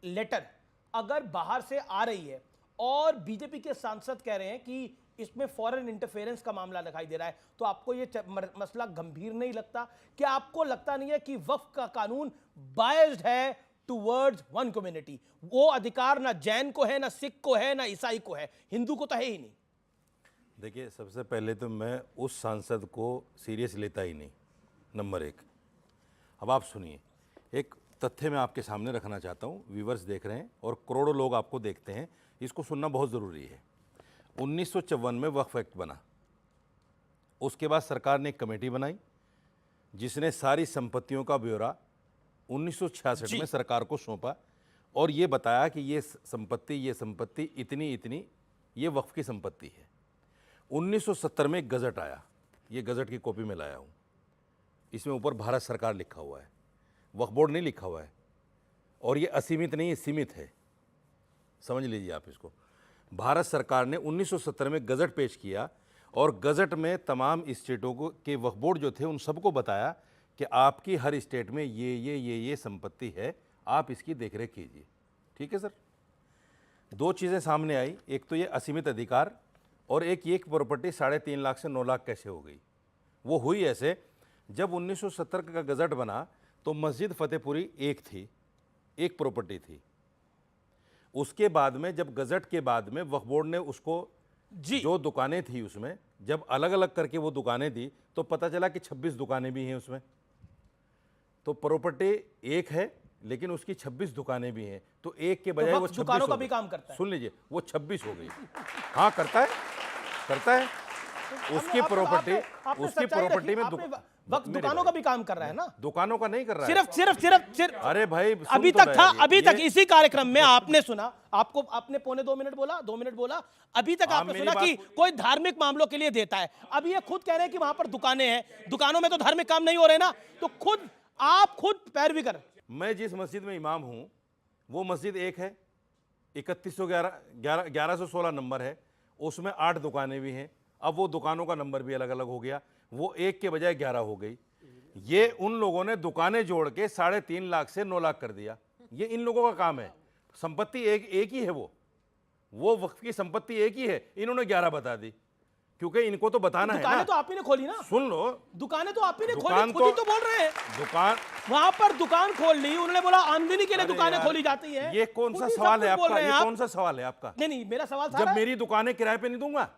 Letter अगर बाहर से आ रही है और बीजेपी के सांसद कह रहे हैं कि इसमें फॉरेन इंटरफेरेंस का मामला दिखाई दे रहा है, तो आपको ये मसला गंभीर नहीं लगता? क्या आपको लगता नहीं है कि वक्फ का कानून बायस्ड है टुवर्ड्स वन कम्युनिटी? वो अधिकार ना जैन को है, ना सिख को है, ना ईसाई को है, हिंदू को तो है ही नहीं। देखिए, सबसे पहले तो मैं उस सांसद को सीरियस लेता ही नहीं, नंबर एक। अब आप सुनिए, एक तथ्य मैं आपके सामने रखना चाहता हूँ, व्यूवर्स देख रहे हैं और करोड़ों लोग आपको देखते हैं, इसको सुनना बहुत ज़रूरी है। 1954 में वक्फ एक्ट बना, उसके बाद सरकार ने एक कमेटी बनाई जिसने सारी संपत्तियों का ब्यौरा 1966 में सरकार को सौंपा और ये बताया कि ये संपत्ति इतनी इतनी ये वक्फ की संपत्ति है। 1970 में एक गज़ट आया, ये गज़ट की कॉपी में लाया हूँ, इसमें ऊपर भारत सरकार लिखा हुआ है, वक्फ बोर्ड नहीं लिखा हुआ है, और ये असीमित नहीं, ये सीमित है, समझ लीजिए आप इसको। भारत सरकार ने 1970 में गज़ट पेश किया और गज़ट में तमाम स्टेटों को के वक्फ बोर्ड जो थे उन सबको बताया कि आपकी हर स्टेट में ये संपत्ति है, आप इसकी देखरेख कीजिए। ठीक है सर। दो चीज़ें सामने आई, एक तो ये असीमित अधिकार और एक प्रॉपर्टी 3.5 लाख से 9 लाख कैसे हो गई। वो हुई ऐसे, जब 1970 का गज़ट बना तो मस्जिद फतेहपुरी एक थी, एक प्रॉपर्टी थी। उसके बाद में जब गज़ट के बाद में वक्फ बोर्ड ने उसको जो दुकानें थी उसमें जब अलग अलग करके वो दुकानें दी तो पता चला कि 26 दुकानें भी हैं उसमें। तो प्रॉपर्टी एक है लेकिन उसकी 26 दुकानें भी हैं, तो एक के बजाय वो 26 दुकानों का भी काम करता है। सुन लीजिए, वो 26 हो गई। हाँ, करता है। उसकी प्रॉपर्टी में वक्त दुकानों का भी काम कर रहा है ना, दुकानों का नहीं कर रहा है। सिर्फ अरे भाई, अभी तक था, अभी तक इसी कार्यक्रम में आपने सुना, आपने 2.25 मिनट बोला, 2 मिनट बोला, अभी तक आपने सुना कि कोई धार्मिक मामलों के लिए देता है। अभी ये खुद कह रहे हैं कि वहां पर दुकानें हैं, दुकानों में तो धार्मिक काम नहीं हो रहे ना, तो आप खुद पैरवी कर। मैं जिस मस्जिद में इमाम हूं वो मस्जिद एक है, 1116 नंबर है, उसमें 8 दुकानें भी हैं। अब वो दुकानों का नंबर भी अलग अलग हो गया, वो एक के बजाय 11 हो गई। ये उन लोगों ने दुकानें जोड़ के 3.5 लाख से 9 लाख कर दिया। ये इन लोगों का काम है। संपत्ति एक ही है, वो वक्फ की संपत्ति एक ही है, इन्होंने 11 बता दी क्योंकि इनको तो बताना है ना। दुकानें तो आप ही ने खोली ना, सुन लो, दुकानें तो आप ही ने खोली, खुद ही तो बोल रहे हैं। दुकान वहां पर दुकान खोल ली, उन्होंने बोला आमदनी के लिए दुकानें खोली जाती हैं। ये कौन सा सवाल है आपका? ये कौन सा सवाल है आपका? नहीं, मेरा सवाल था, जब मेरी दुकानें किराए पे नहीं दूंगा,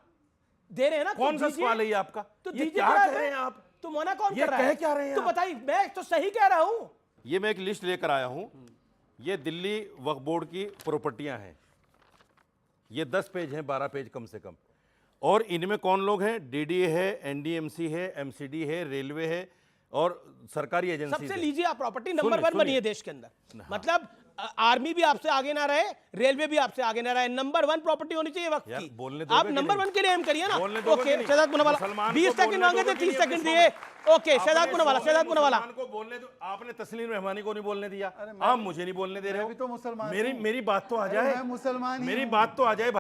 दे रहे हैं ना, कौन सा सवाल है ये आपका? तो ये क्या कह रहे हैं आप? तो मना कौन ये कर रहा है? क्या रहे हैं तो बताइए, मैं तो सही कह रहा हूं। ये मैं एक लिस्ट लेकर आया हूं, ये दिल्ली वक्फ बोर्ड की प्रॉपर्टियां हैं, ये 10 पेज हैं, 12 पेज कम से कम, और इनमें कौन लोग हैं? डीडीए है, एनडीएमसी है, एमसीडी है, रेलवे है और सरकारी एजेंसी। सबसे लीजिए, आप प्रॉपर्टी नंबर 1 बनी है देश के अंदर। मतलब आर्मी भी आपसे आगे ना रहे, रेलवे भी आपसे आगे ना रहे, नंबर 1 प्रॉपर्टी होनी चाहिए वक्त की। बोलने आप नंबर 1 के लिए एम करिए ना। ओके, शहजाद पुनावाला 20 सेकंड मांगे थे, 30 सेकंड दिए। ओके, शहजाद पुनावाला को बोलने दो। आपने तस्लीम रहमानी को नहीं बोलने दिया, आप मुझे नहीं बोलने दे रहे हो। तो मुसलमान, मेरी बात तो आ जाए, मुसलमान, मेरी बात तो आ जाए